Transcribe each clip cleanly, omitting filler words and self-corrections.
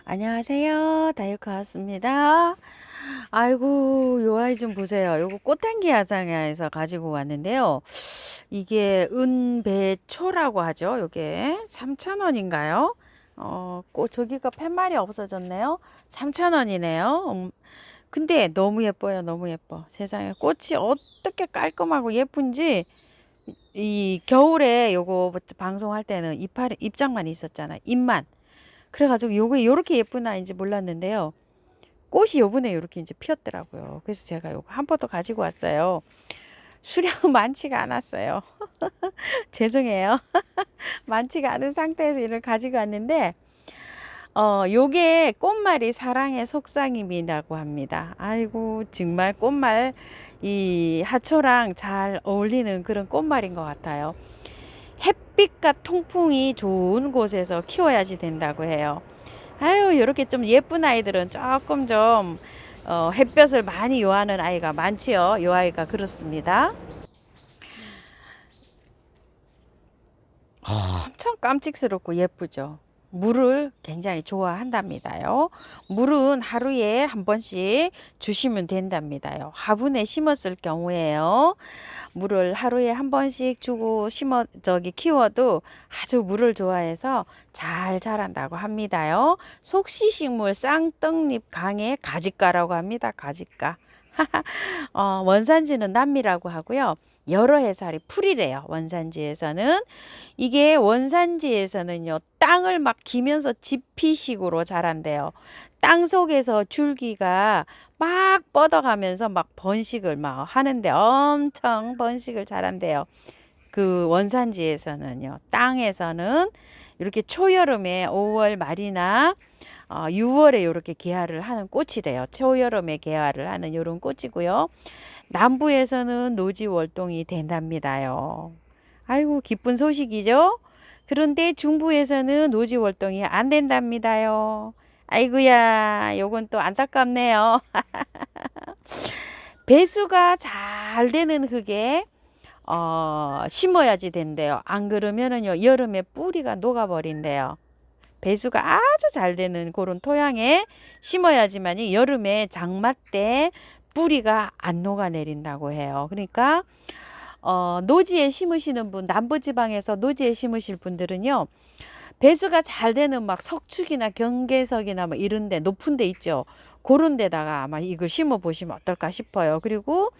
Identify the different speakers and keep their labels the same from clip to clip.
Speaker 1: 안녕하세요. 다이어카 왔습니다. 아이고, 요 아이 좀 보세요. 요거 꽃향기 야장에서 가지고 왔는데요. 이게 은배초라고 하죠. 요게 3,000원인가요? 저기가 팻말이 없어졌네요. 3,000원이네요. 근데 너무 예뻐요. 너무 예뻐. 세상에 꽃이 어떻게 깔끔하고 예쁜지. 이 겨울에 요거 방송할 때는 입장만 있었잖아. 잎만. 그래가지고 요게 요렇게 예쁜 아이인지 몰랐는데요. 꽃이 요번에 요렇게 이제 피었더라고요. 그래서 제가 요거 한 포도 가지고 왔어요. 수량은 많지가 않았어요. 죄송해요. 많지가 않은 상태에서 이를 가지고 왔는데, 요게 꽃말이 사랑의 속삭임이라고 합니다. 아이고, 정말 꽃말, 이 하초랑 잘 어울리는 그런 꽃말인 것 같아요. 햇빛과 통풍이 좋은 곳에서 키워야지 된다고 해요. 아유, 이렇게 좀 예쁜 아이들은 조금 좀 햇볕을 많이 요하는 아이가 많지요. 요 아이가 그렇습니다. 엄청 깜찍스럽고 예쁘죠. 물을 굉장히 좋아한답니다요. 물은 하루에 한 번씩 주시면 된답니다요. 화분에 심었을 경우에요. 물을 하루에 한 번씩 주고 키워도 아주 물을 좋아해서 잘 자란다고 합니다요. 속시식물 쌍떡잎 강의 가지가라고 합니다. 가지가. 원산지는 남미라고 하고요. 여러 해살이 풀이래요. 원산지에서는. 이게 원산지에서는요. 땅을 막 기면서 지피식으로 자란대요. 땅 속에서 줄기가 막 뻗어가면서 막 번식을 막 하는데 엄청 번식을 잘한대요. 그 원산지에서는요. 땅에서는 이렇게 초여름에 5월 말이나 6월에 이렇게 개화를 하는 꽃이래요. 초여름에 개화를 하는 이런 꽃이고요. 남부에서는 노지 월동이 된답니다요. 아이고 기쁜 소식이죠. 그런데 중부에서는 노지 월동이 안 된답니다요. 아이고야, 요건 또 안타깝네요. 배수가 잘 되는 흙에 심어야지 된대요. 안 그러면은요 여름에 뿌리가 녹아버린대요. 배수가 아주 잘 되는 그런 토양에 심어야지만이 여름에 장마 때 뿌리가 안 녹아내린다고 해요. 그러니까 노지에 심으시는 분, 남부지방에서 노지에 심으실 분들은요, 배수가 잘 되는 막 석축이나 경계석이나 뭐 이런 데 높은 데 있죠. 그런 데다가 아마 이걸 심어 보시면 어떨까 싶어요. 그리고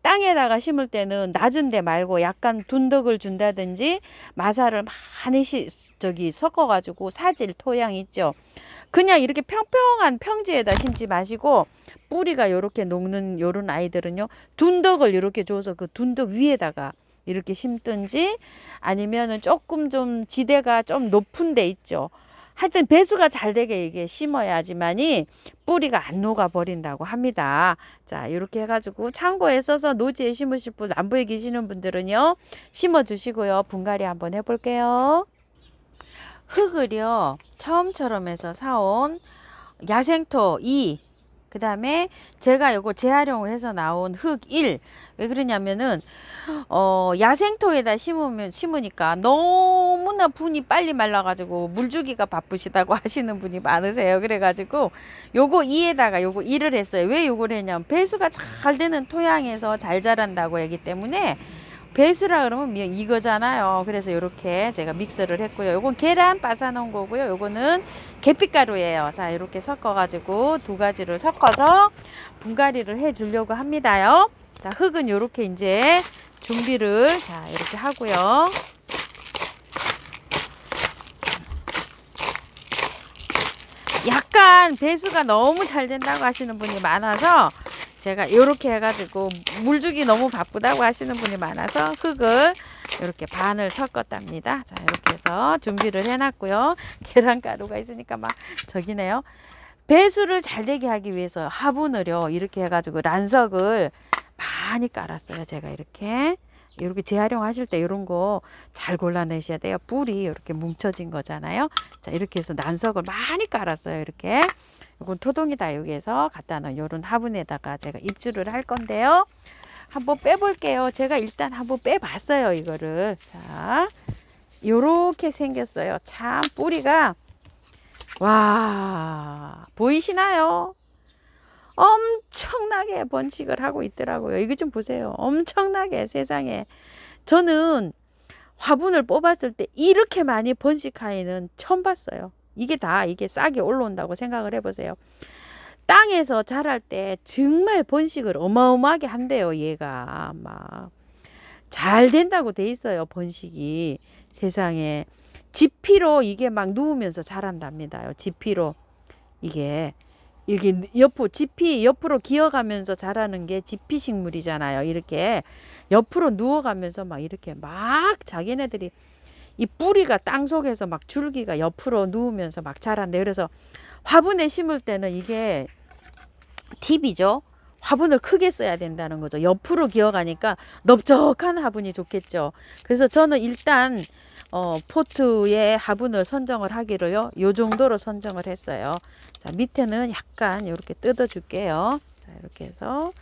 Speaker 1: 땅에다가 심을 때는 낮은 데 말고 약간 둔덕을 준다든지 마사를 많이 섞어 가지고 사질 토양 있죠. 그냥 이렇게 평평한 평지에다 심지 마시고 뿌리가 요렇게 녹는 요런 아이들은요. 둔덕을 이렇게 줘서 그 둔덕 위에다가 이렇게 심든지 아니면은 조금 좀 지대가 좀 높은 데 있죠. 하여튼 배수가 잘 되게 이게 심어야지만이 뿌리가 안 녹아 버린다고 합니다. 자, 이렇게 해가지고 창고에 써서 노지에 심으실 분, 남부에 계시는 분들은요, 심어 주시고요. 분갈이 한번 해볼게요. 흙을요, 처음처럼 해서 사온 야생토 2, 그 다음에 제가 요거 재활용을 해서 나온 흙 1. 왜 그러냐면은 야생토에다 심으니까 너무나 분이 빨리 말라가지고 물주기가 바쁘시다고 하시는 분이 많으세요. 그래가지고 요거 2에다가 요거 1을 했어요. 왜 요걸 했냐면 배수가 잘 되는 토양에서 잘 자란다고 하기 때문에 배수라 그러면 이거잖아요. 그래서 이렇게 제가 믹스를 했고요. 요건 계란 빻아 놓은 거고요. 요거는 계피가루예요. 자, 이렇게 섞어 가지고 두 가지를 섞어서 분갈이를 해 주려고 합니다요. 자, 흙은 요렇게 이제 준비를 자, 이렇게 하고요. 약간 배수가 너무 잘 된다고 하시는 분이 많아서 제가 이렇게 해가지고 물주기 너무 바쁘다고 하시는 분이 많아서 흙을 이렇게 반을 섞었답니다. 자, 이렇게 해서 준비를 해놨고요. 계란가루가 있으니까 막 저기네요. 배수를 잘 되게 하기 위해서 화분을요 이렇게 해가지고 란석을 많이 깔았어요. 제가 이렇게 재활용하실 때 이런 거 잘 골라내셔야 돼요. 뿔이 이렇게 뭉쳐진 거잖아요. 자, 이렇게 해서 난석을 많이 깔았어요. 이렇게. 이건 토동이다. 여기에서 갖다 놓은 요런 화분에다가 제가 입주를 할 건데요. 한번 빼볼게요. 제가 일단 한번 빼봤어요. 이거를. 자, 요렇게 생겼어요. 참 뿌리가 와, 보이시나요? 엄청나게 번식을 하고 있더라고요. 이거 좀 보세요. 엄청나게 세상에. 저는 화분을 뽑았을 때 이렇게 많이 번식하기는 처음 봤어요. 이게 다 이게 싹이 올라온다고 생각을 해보세요. 땅에서 자랄 때 정말 번식을 어마어마하게 한대요. 얘가 막 잘 된다고 돼 있어요. 번식이 세상에 지피로 이게 막 누우면서 자란답니다요. 지피로 이게 이렇게 옆으로 지피 옆으로 기어가면서 자라는 게 지피 식물이잖아요. 이렇게 옆으로 누워가면서 막 이렇게 막 자기네들이 이 뿌리가 땅 속에서 막 줄기가 옆으로 누우면서 막 자란대. 그래서 화분에 심을 때는 이게 팁이죠. 화분을 크게 써야 된다는 거죠. 옆으로 기어가니까 넓적한 화분이 좋겠죠. 그래서 저는 일단 포트에 화분을 선정을 하기로요. 요 정도로 선정을 했어요. 자, 밑에는 약간 이렇게 뜯어 줄게요. 자, 이렇게 해서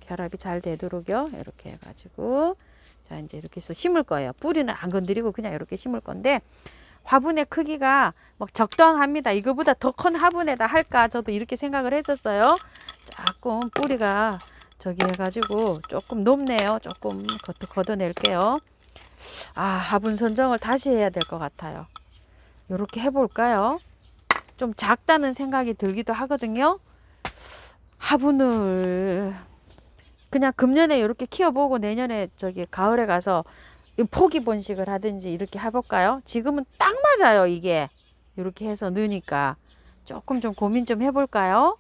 Speaker 1: 결합이 잘 되도록요. 이렇게 해가지고 자, 이제 이렇게 해서 심을 거예요. 뿌리는 안 건드리고 그냥 이렇게 심을 건데 화분의 크기가 막 적당합니다. 이거보다 더 큰 화분에다 할까 저도 이렇게 생각을 했었어요. 조금 뿌리가 저기 해가지고 조금 높네요. 조금 걷어낼게요. 아, 화분 선정을 다시 해야 될 것 같아요. 이렇게 해볼까요? 좀 작다는 생각이 들기도 하거든요. 화분을 그냥 금년에 이렇게 키워보고 내년에 저기 가을에 가서 포기 번식을 하든지 이렇게 해볼까요? 지금은 딱 맞아요. 이게 이렇게 해서 넣으니까 조금 좀 고민 좀 해볼까요?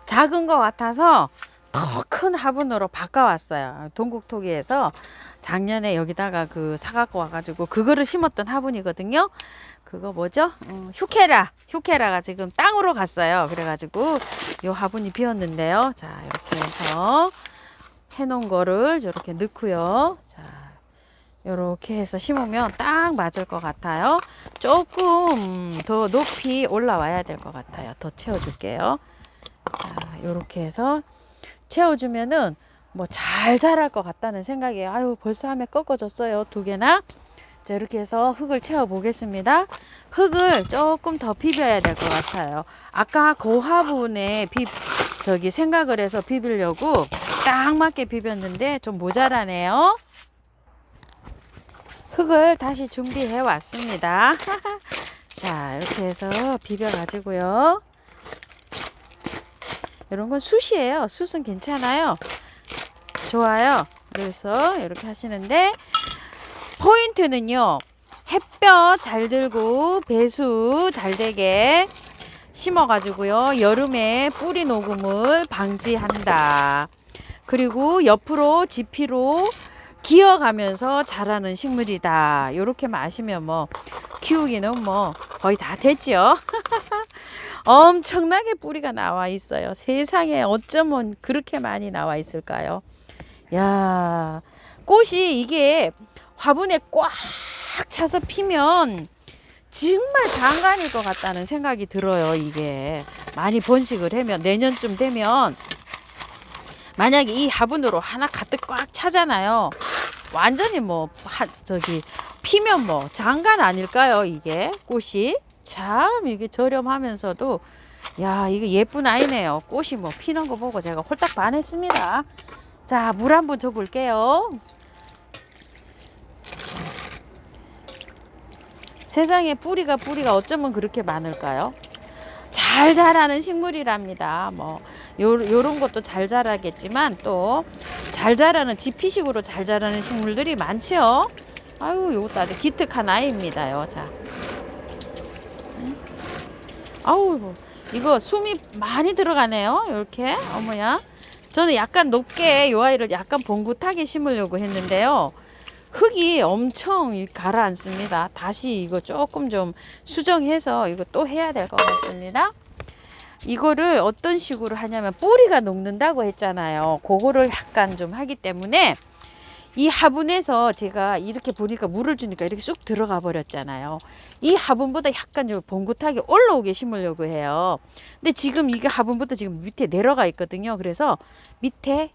Speaker 1: 작은 것 같아서 더 큰 화분으로 바꿔왔어요. 동국토기에서 작년에 여기다가 그 사갖고 와가지고 그거를 심었던 화분이거든요. 그거 뭐죠? 휴케라가 지금 땅으로 갔어요. 그래가지고 요 화분이 비었는데요. 자, 이렇게 해서 해놓은 거를 이렇게 넣고요. 자, 이렇게 해서 심으면 딱 맞을 것 같아요. 조금 더 높이 올라와야 될 것 같아요. 더 채워줄게요. 자, 이렇게 해서 채워주면은 뭐 잘 자랄 것 같다는 생각이에요. 아유, 벌써 함에 꺾어졌어요. 2개나. 자, 이렇게 해서 흙을 채워 보겠습니다. 흙을 조금 더 비벼야 될 것 같아요. 아까 그 화분에 저기 생각을 해서 비비려고 딱 맞게 비볐는데 좀 모자라네요. 흙을 다시 준비해 왔습니다. 자, 이렇게 해서 비벼 가지고요. 이런 건 숯이에요. 숯은 괜찮아요. 좋아요. 그래서 이렇게 하시는데 포인트는요. 햇볕 잘 들고 배수 잘 되게 심어 가지고요. 여름에 뿌리 녹음을 방지한다. 그리고 옆으로 지피로 기어가면서 자라는 식물이다. 이렇게만 아시면 뭐 키우기는 뭐 거의 다 됐죠. 엄청나게 뿌리가 나와 있어요. 세상에 어쩌면 그렇게 많이 나와 있을까요? 야, 꽃이 이게 화분에 꽉 차서 피면 정말 장관일 것 같다는 생각이 들어요. 이게 많이 번식을 하면 내년쯤 되면 만약에 이 화분으로 하나 가득 꽉 차잖아요. 완전히 뭐 저기 피면 뭐 장관 아닐까요? 이게 꽃이 참 이게 저렴하면서도 야, 이거 예쁜 아이네요. 꽃이 뭐 피는 거 보고 제가 홀딱 반했습니다. 자, 물 한번 줘 볼게요. 세상에 뿌리가 어쩌면 그렇게 많을까요? 잘 자라는 식물이랍니다. 뭐 요런 것도 잘 자라겠지만 또 잘 자라는 지피식으로 잘 자라는 식물들이 많죠. 아유, 요것도 아주 기특한 아이입니다요. 자, 아우, 이거 숨이 많이 들어가네요. 이렇게 어머야. 저는 약간 높게 요 아이를 약간 봉긋하게 심으려고 했는데요. 흙이 엄청 가라앉습니다. 다시 이거 조금 좀 수정해서 이거 또 해야 될 것 같습니다. 이거를 어떤 식으로 하냐면 뿌리가 녹는다고 했잖아요. 그거를 약간 좀 하기 때문에 이 화분에서 제가 이렇게 보니까 물을 주니까 이렇게 쑥 들어가 버렸잖아요. 이 화분보다 약간 좀 봉긋하게 올라오게 심으려고 해요. 근데 지금 이게 화분보다 지금 밑에 내려가 있거든요. 그래서 밑에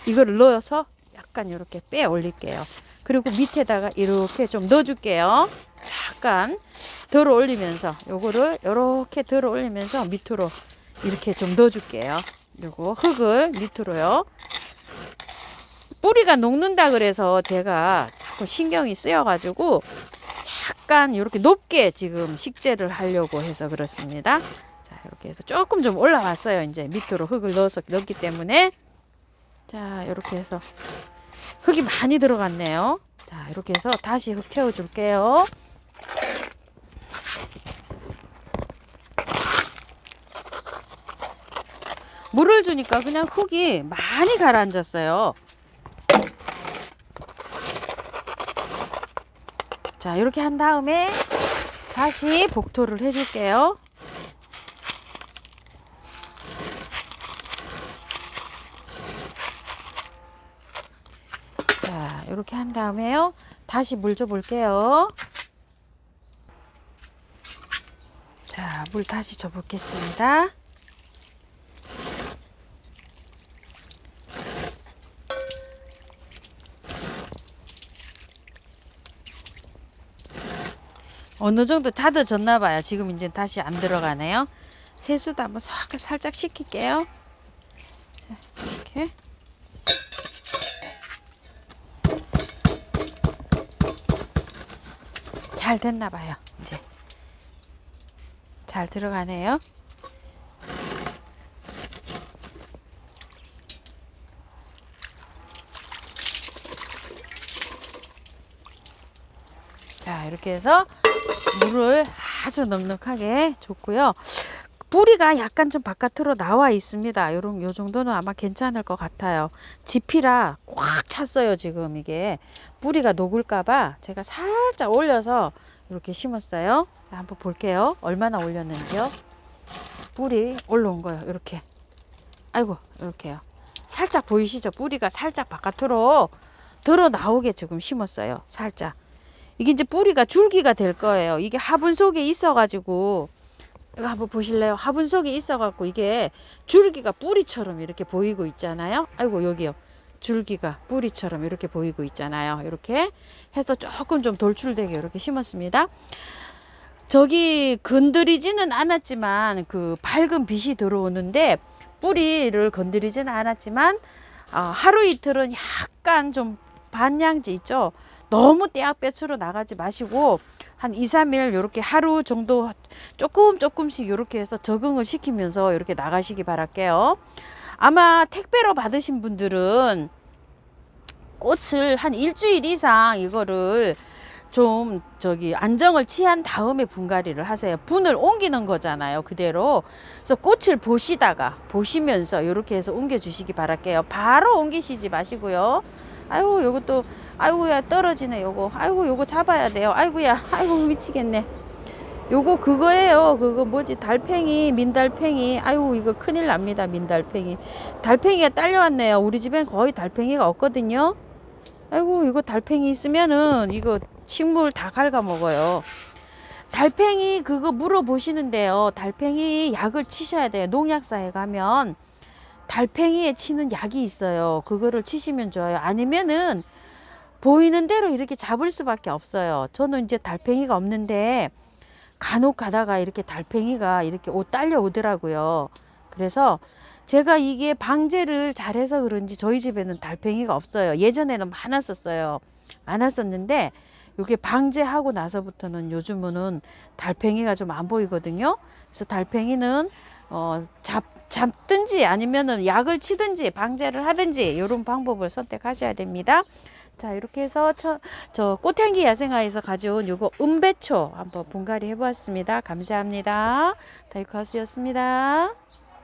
Speaker 1: 이거를 넣어서 약간 이렇게 빼 올릴게요. 그리고 밑에다가 이렇게 좀 넣어줄게요. 자, 약간 들어 올리면서 요거를 요렇게 들어 올리면서 밑으로 이렇게 좀 넣어줄게요. 요거 흙을 밑으로요. 뿌리가 녹는다 그래서 제가 자꾸 신경이 쓰여가지고 약간 이렇게 높게 지금 식재를 하려고 해서 그렇습니다. 자, 이렇게 해서 조금 좀 올라왔어요. 이제 밑으로 흙을 넣었기 때문에. 자, 이렇게 해서 흙이 많이 들어갔네요. 자, 이렇게 해서 다시 흙 채워줄게요. 물을 주니까 그냥 흙이 많이 가라앉았어요. 자, 이렇게 한 다음에 다시 복토를 해줄게요. 자, 이렇게 한 다음에요. 다시 물 줘볼게요. 자, 물 다시 줘보겠습니다. 어느 정도 잦아졌나 봐요. 지금 이제 다시 안 들어가네요. 세수도 한번 살짝 식힐게요. 자, 이렇게. 잘 됐나 봐요. 이제 잘 들어가네요. 자, 이렇게 해서 물을 아주 넉넉하게 줬고요. 뿌리가 약간 좀 바깥으로 나와 있습니다. 요 정도는 아마 괜찮을 것 같아요. 지피라 꽉 찼어요. 지금 이게 뿌리가 녹을까봐 제가 살짝 올려서 이렇게 심었어요. 자, 한번 볼게요. 얼마나 올렸는지요. 뿌리 올라온 거예요. 이렇게. 아이고, 이렇게요. 살짝 보이시죠? 뿌리가 살짝 바깥으로 들어 나오게 지금 심었어요. 살짝. 이게 이제 뿌리가 줄기가 될 거예요. 이게 화분 속에 있어가지고, 이거 한번 보실래요? 화분 속에 있어갖고 이게 줄기가 뿌리처럼 이렇게 보이고 있잖아요. 아이고, 여기요. 줄기가 뿌리처럼 이렇게 보이고 있잖아요. 이렇게 해서 조금 좀 돌출되게 이렇게 심었습니다. 저기 건드리지는 않았지만 그 밝은 빛이 들어오는데 뿌리를 건드리지는 않았지만 하루 이틀은 약간 좀 반양지 있죠. 너무 떼약볕으로 나가지 마시고 한 2, 3일 이렇게 하루 정도 조금씩 이렇게 해서 적응을 시키면서 이렇게 나가시기 바랄게요. 아마 택배로 받으신 분들은 꽃을 한 일주일 이상 이거를 좀 안정을 취한 다음에 분갈이를 하세요. 분을 옮기는 거잖아요. 그대로. 그래서 꽃을 보시면서 이렇게 해서 옮겨 주시기 바랄게요. 바로 옮기시지 마시고요. 아이고, 요것도, 아이고야, 떨어지네, 요거. 아이고, 요거 잡아야 돼요. 아이고야, 아이고, 미치겠네. 요거 그거예요. 그거 뭐지? 달팽이, 민달팽이. 아이고, 이거 큰일 납니다. 민달팽이. 달팽이가 딸려왔네요. 우리 집엔 거의 달팽이가 없거든요. 아이고, 이거 달팽이 있으면은 이거 식물 다 갉아먹어요. 달팽이 그거 물어보시는데요. 달팽이 약을 치셔야 돼요. 농약사에 가면 달팽이에 치는 약이 있어요. 그거를 치시면 좋아요. 아니면은 보이는 대로 이렇게 잡을 수밖에 없어요. 저는 이제 달팽이가 없는데 간혹 가다가 이렇게 달팽이가 이렇게 딸려오더라고요. 그래서 제가 이게 방제를 잘해서 그런지 저희 집에는 달팽이가 없어요. 예전에는 많았었는데 이게 방제하고 나서부터는 요즘은 달팽이가 좀 안 보이거든요. 그래서 달팽이는 잡든지 아니면은 약을 치든지 방제를 하든지 이런 방법을 선택하셔야 됩니다. 자, 이렇게 해서 저 꽃향기 야생화에서 가져온 요거 은배초 한번 분갈이 해보았습니다. 감사합니다. 다이코하우스였습니다.